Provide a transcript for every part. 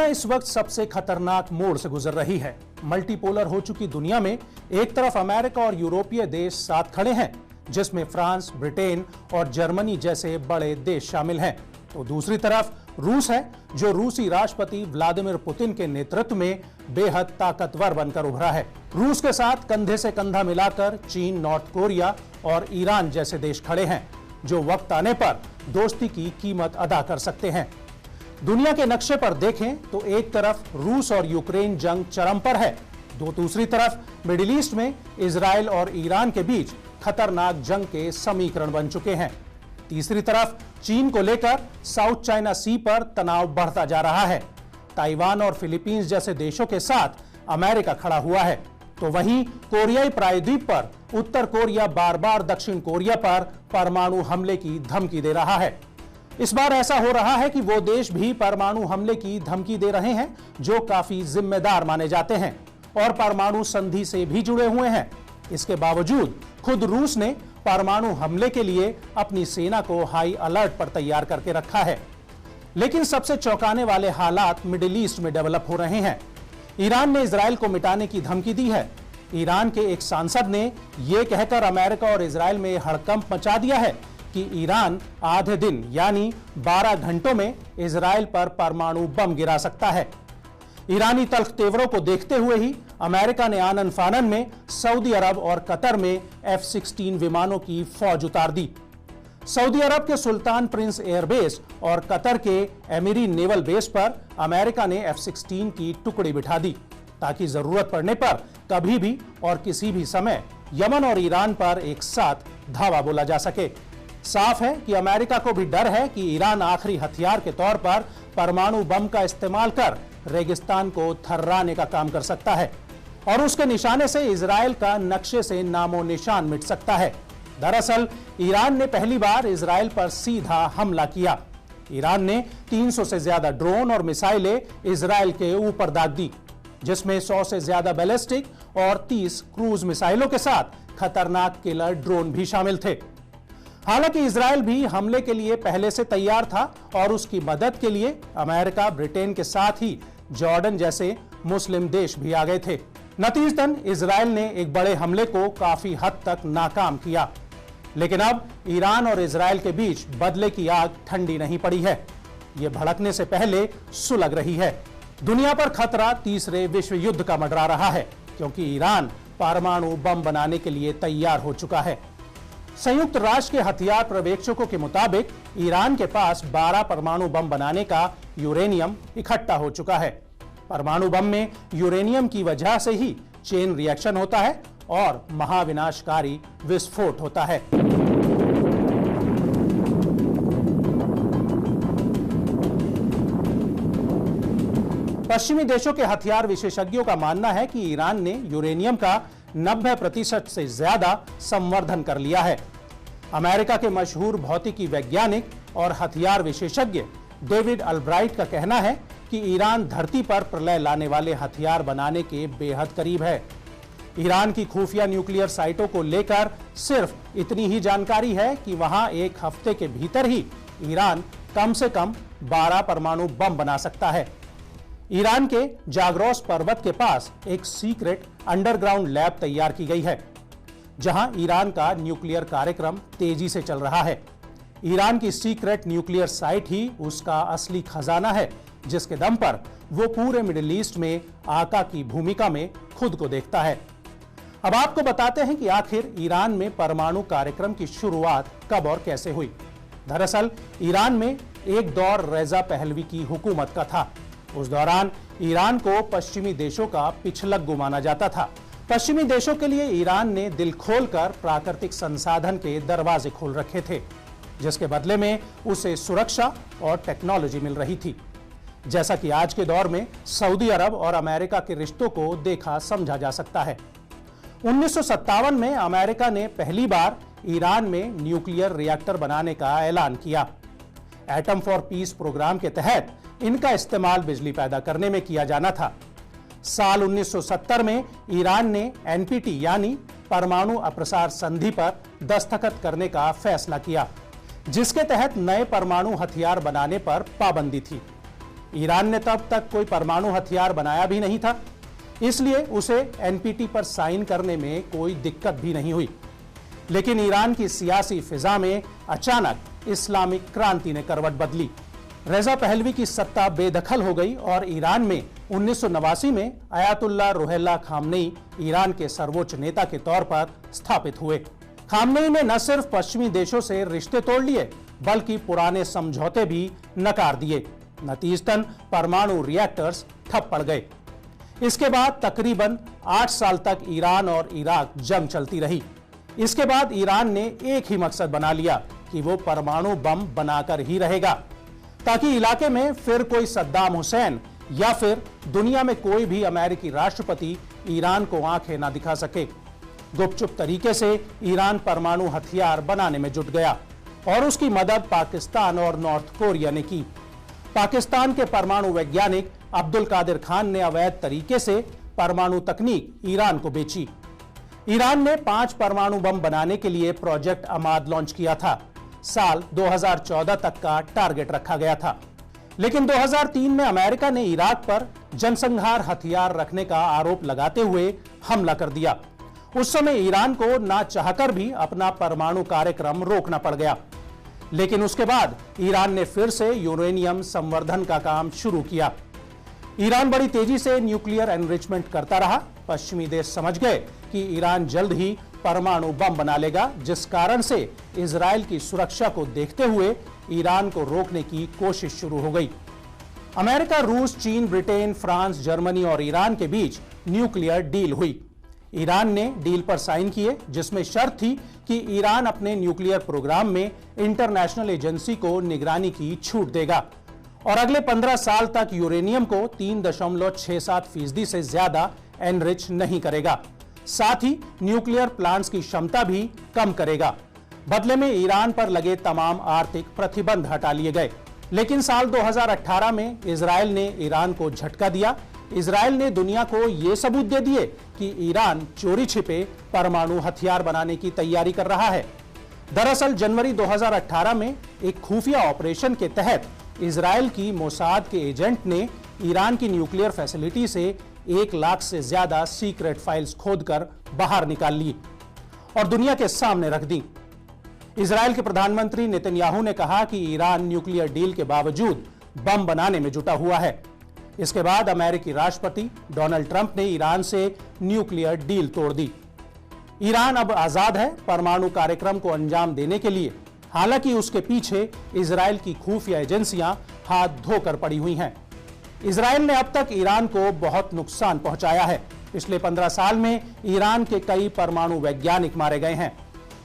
इस वक्त सबसे खतरनाक मोड़ से गुजर रही है। मल्टीपोलर हो चुकी दुनिया में एक तरफ अमेरिका और यूरोपीय देश साथ खड़े हैं, जिसमें फ्रांस, ब्रिटेन और जर्मनी जैसे बड़े देश शामिल हैं, तो दूसरी तरफ रूस है, जो रूसी राष्ट्रपति व्लादिमीर पुतिन के नेतृत्व में बेहद ताकतवर बनकर उभरा है। रूस के साथ कंधे से कंधा मिलाकर चीन, नॉर्थ कोरिया और ईरान जैसे देश खड़े हैं, जो वक्त आने पर दोस्ती की कीमत अदा कर सकते हैं। दुनिया के नक्शे पर देखें तो एक तरफ रूस और यूक्रेन जंग चरम पर है, दूसरी तरफ मिडिल ईस्ट में इजराइल और ईरान के बीच खतरनाक जंग के समीकरण बन चुके हैं। तीसरी तरफ चीन को लेकर साउथ चाइना सी पर तनाव बढ़ता जा रहा है। ताइवान और फिलीपींस जैसे देशों के साथ अमेरिका खड़ा हुआ है, तो वहीं कोरियाई प्रायद्वीप पर उत्तर कोरिया बार बार दक्षिण कोरिया पर परमाणु हमले की धमकी दे रहा है। इस बार ऐसा हो रहा है कि वो देश भी परमाणु हमले की धमकी दे रहे हैं, जो काफी जिम्मेदार माने जाते हैं और परमाणु संधि से भी जुड़े हुए हैं। इसके बावजूद खुद रूस ने परमाणु हमले के लिए अपनी सेना को हाई अलर्ट पर तैयार करके रखा है। लेकिन सबसे चौंकाने वाले हालात मिडिल ईस्ट में डेवलप हो रहे हैं। ईरान ने इजराइल को मिटाने की धमकी दी है। ईरान के एक सांसद ने यह कहकर अमेरिका और इजराइल में हड़कंप मचा दिया है कि ईरान आधे दिन यानी 12 घंटों में इजराइल पर परमाणु बम गिरा सकता है। ईरानी तल्ख तेवरों को देखते हुए ही अमेरिका ने आनन फानन में सऊदी अरब और कतर में F-16 विमानों की फौज उतार दी। सऊदी अरब के सुल्तान प्रिंस एयरबेस और कतर के एमिरी नेवल बेस पर अमेरिका ने F-16 की टुकड़ी बिठा दी, ताकि जरूरत पड़ने पर कभी भी और किसी भी समय यमन और ईरान पर एक साथ धावा बोला जा सके। साफ है कि अमेरिका को भी डर है कि ईरान आखिरी हथियार के तौर पर परमाणु बम का इस्तेमाल कर रेगिस्तान को थर्राने का काम कर सकता है और उसके निशाने से इजराइल का नक्शे से नामो निशान मिट सकता है। दरअसल ईरान ने पहली बार इजराइल पर सीधा हमला किया। ईरान ने 300 से ज्यादा ड्रोन और मिसाइलें इजराइल के ऊपर दाग दी, जिसमें 100 से ज्यादा बैलिस्टिक और 30 क्रूज मिसाइलों के साथ खतरनाक किलर ड्रोन भी शामिल थे। हालांकि इजराइल भी हमले के लिए पहले से तैयार था और उसकी मदद के लिए अमेरिका, ब्रिटेन के साथ ही जॉर्डन जैसे मुस्लिम देश भी आ गए थे। नतीजतन इजराइल ने एक बड़े हमले को काफी हद तक नाकाम किया, लेकिन अब ईरान और इजराइल के बीच बदले की आग ठंडी नहीं पड़ी है। यह भड़कने से पहले सुलग रही है। दुनिया पर खतरा तीसरे विश्व युद्ध का मंडरा रहा है, क्योंकि ईरान परमाणु बम बनाने के लिए तैयार हो चुका है। संयुक्त राष्ट्र के हथियार पर्यवेक्षकों के मुताबिक ईरान के पास 12 परमाणु बम बनाने का यूरेनियम इकट्ठा हो चुका है। परमाणु बम में यूरेनियम की वजह से ही चेन रिएक्शन होता है और महाविनाशकारी विस्फोट होता है। पश्चिमी देशों के हथियार विशेषज्ञों का मानना है कि ईरान ने यूरेनियम का 90% से ज्यादा संवर्धन कर लिया है। अमेरिका के मशहूर भौतिकी वैज्ञानिक और हथियार विशेषज्ञ डेविड अल्ब्राइट का कहना है कि ईरान धरती पर प्रलय लाने वाले हथियार बनाने के बेहद करीब है। ईरान की खुफिया न्यूक्लियर साइटों को लेकर सिर्फ इतनी ही जानकारी है कि वहां एक हफ्ते के भीतर ही ईरान कम से कम 12 परमाणु बम बना सकता है। ईरान के जाग्रोस पर्वत के पास एक सीक्रेट अंडरग्राउंड लैब तैयार की गई है, जहां ईरान का न्यूक्लियर कार्यक्रम तेजी से चल रहा है। ईरान की सीक्रेट न्यूक्लियर साइट ही उसका असली खजाना है, जिसके दम पर वो पूरे मिडिल ईस्ट में आका की भूमिका में खुद को देखता है। अब आपको बताते हैं कि आखिर ईरान में परमाणु कार्यक्रम की शुरुआत कब और कैसे हुई। दरअसल ईरान में एक दौर रेजा पहलवी की हुकूमत का था। उस दौरान ईरान को पश्चिमी देशों का पिछलग्गू माना जाता था। पश्चिमी देशों के लिए ईरान ने दिल खोलकर प्राकृतिक संसाधन के दरवाजे खोल रखे थे, जिसके बदले में उसे सुरक्षा और टेक्नोलॉजी मिल रही थी। जैसा कि आज के दौर में सऊदी अरब और अमेरिका के रिश्तों को देखा समझा जा सकता है। 1957 में अमेरिका ने पहली बार ईरान में न्यूक्लियर रिएक्टर बनाने का ऐलान किया। एटम फॉर पीस प्रोग्राम के तहत इनका इस्तेमाल बिजली पैदा करने में किया जाना था। साल 1970 में ईरान ने NPT यानी परमाणु अप्रसार संधि पर दस्तखत करने का फैसला किया, जिसके तहत नए परमाणु हथियार बनाने पर पाबंदी थी। ईरान ने तब तक कोई परमाणु हथियार बनाया भी नहीं था, इसलिए उसे एनपीटी पर साइन करने में कोई दिक्कत भी नहीं हुई। लेकिन ईरान की सियासी फिजा में अचानक इस्लामिक क्रांति ने करवट बदली। रेजा पहलवी की सत्ता बेदखल हो गई और ईरान में 1989 में अयातुल्ला रुहुल्लाह खामनेई ईरान के सर्वोच्च नेता के तौर पर स्थापित हुए। खामनेई ने न सिर्फ पश्चिमी देशों से रिश्ते तोड़ लिए बल्कि पुराने समझौते भी नकार दिए। नतीजतन परमाणु रिएक्टर्स ठप पड़ गए। इसके बाद तकरीबन 8 साल तक ईरान और इराक जंग चलती रही। इसके बाद ईरान ने एक ही मकसद बना लिया कि वो परमाणु बम बनाकर ही रहेगा, ताकि इलाके में फिर कोई सद्दाम हुसैन या फिर दुनिया में कोई भी अमेरिकी राष्ट्रपति ईरान को आंखें ना दिखा सके। गुपचुप तरीके से ईरान परमाणु हथियार बनाने में जुट गया और उसकी मदद पाकिस्तान और नॉर्थ कोरिया ने की। पाकिस्तान के परमाणु वैज्ञानिक अब्दुल कादिर खान ने अवैध तरीके से परमाणु तकनीक ईरान को बेची। ईरान ने 5 परमाणु बम बनाने के लिए प्रोजेक्ट अमाद लॉन्च किया था। साल 2014 तक का टारगेट रखा गया था, लेकिन 2003 में अमेरिका ने इराक पर जनसंहार हथियार रखने का आरोप लगाते हुए हमला कर दिया। उस समय ईरान को ना चाहकर भी अपना परमाणु कार्यक्रम रोकना पड़ गया। लेकिन उसके बाद ईरान ने फिर से यूरेनियम संवर्धन का काम शुरू किया। ईरान बड़ी तेजी से न्यूक्लियर एनरिचमेंट करता रहा। पश्चिमी देश समझ गए कि ईरान जल्द ही परमाणु बम बना लेगा, जिस कारण से इजराइल की सुरक्षा को देखते हुए ईरान को रोकने की कोशिश शुरू हो गई। अमेरिका, रूस, चीन, ब्रिटेन, फ्रांस, जर्मनी और ईरान के बीच न्यूक्लियर डील हुई। ईरान ने डील पर साइन किए, जिसमें शर्त थी कि ईरान अपने न्यूक्लियर प्रोग्राम में इंटरनेशनल एजेंसी को निगरानी की छूट देगा और अगले 15 साल तक यूरेनियम को 3.67% से ज्यादा एनरिच नहीं करेगा। साथ ही न्यूक्लियर प्लांट्स की क्षमता भी कम करेगा। बदले में ईरान पर लगे तमाम आर्थिक प्रतिबंध हटा लिए गए। लेकिन साल 2018 में इजराइल ने ईरान को झटका दिया। इजराइल ने दुनिया को यह सबूत दे दिए कि ईरान चोरी छिपे परमाणु हथियार बनाने की तैयारी कर रहा है। दरअसल जनवरी 2018 में एक खुफिया ऑपरेशन के तहत इजराइल की मोसाद के एजेंट ने ईरान की न्यूक्लियर फैसिलिटी से 1 लाख से ज्यादा सीक्रेट फाइल्स खोदकर बाहर निकाल ली और दुनिया के सामने रख दी। इजराइल के प्रधानमंत्री नेतन्याहू ने कहा कि ईरान न्यूक्लियर डील के बावजूद बम बनाने में जुटा हुआ है। इसके बाद अमेरिकी राष्ट्रपति डोनाल्ड ट्रंप ने ईरान से न्यूक्लियर डील तोड़ दी। ईरान अब आजाद है परमाणु कार्यक्रम को अंजाम देने के लिए। हालांकि उसके पीछे इजराइल की खुफिया एजेंसियां हाथ धोकर पड़ी हुई हैं। इजराइल ने अब तक ईरान को बहुत नुकसान पहुंचाया है। पिछले 15 साल में ईरान के कई परमाणु वैज्ञानिक मारे गए हैं।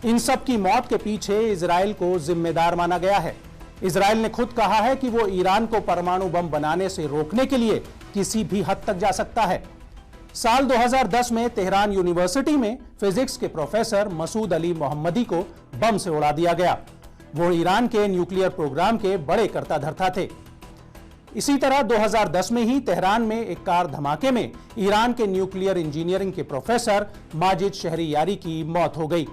इन सब की मौत के पीछे इजराइल को जिम्मेदार माना गया है। इजराइल ने खुद कहा है कि वो ईरान को परमाणु बम बनाने से रोकने के लिए किसी भी हद तक जा सकता है। साल 2010 में तेहरान यूनिवर्सिटी में फिजिक्स के प्रोफेसर मसूद अली मोहम्मदी को बम से उड़ा दिया गया। वो ईरान के न्यूक्लियर प्रोग्राम के बड़े कर्ता धर्ता थे। इसी तरह 2010 में ही तेहरान में एक कार धमाके में ईरान के न्यूक्लियर इंजीनियरिंग के प्रोफेसर माजिद शहरियारी की मौत हो गई।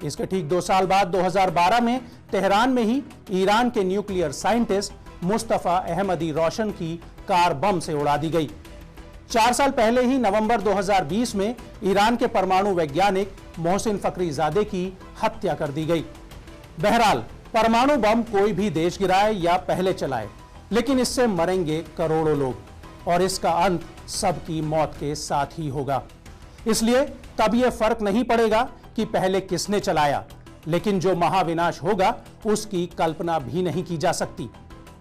इसके ठीक 2 साल बाद 2012 में तेहरान में ही ईरान के न्यूक्लियर साइंटिस्ट मुस्तफा अहमदी रोशन की कार बम से उड़ा दी गई। 4 साल पहले ही नवंबर 2020 में ईरान के परमाणु वैज्ञानिक मोहसिन फखरीजादे की हत्या कर दी गई। बहरहाल परमाणु बम कोई भी देश गिराए या पहले चलाए, लेकिन इससे मरेंगे करोड़ों लोग और इसका अंत सबकी मौत के साथ ही होगा। इसलिए तब यह फर्क नहीं पड़ेगा कि पहले किसने चलाया, लेकिन जो महाविनाश होगा उसकी कल्पना भी नहीं की जा सकती।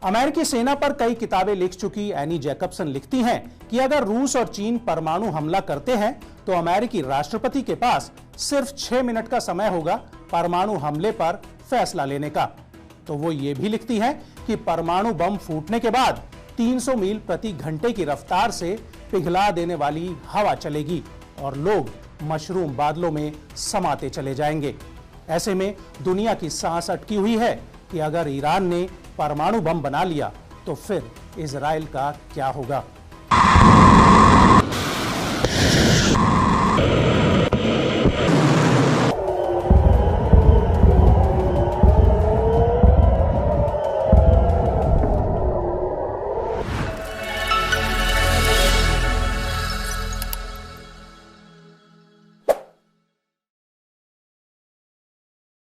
अमेरिकी सेना पर कई किताबें लिख चुकी एनी जैकबसन लिखती हैं कि अगर रूस और चीन परमाणु हमला करते हैं तो अमेरिकी राष्ट्रपति के पास सिर्फ 6 मिनट का समय होगा परमाणु हमले पर फैसला लेने का। तो वो ये भी लिखती हैं कि परमाणु बम फूटने के बाद 300 मील प्रति घंटे की रफ्तार से पिघला देने वाली हवा चलेगी और लोग मशरूम बादलों में समाते चले जाएंगे। ऐसे में दुनिया की सांस अटकी हुई है कि अगर ईरान ने परमाणु बम बना लिया तो फिर इजराइल का क्या होगा।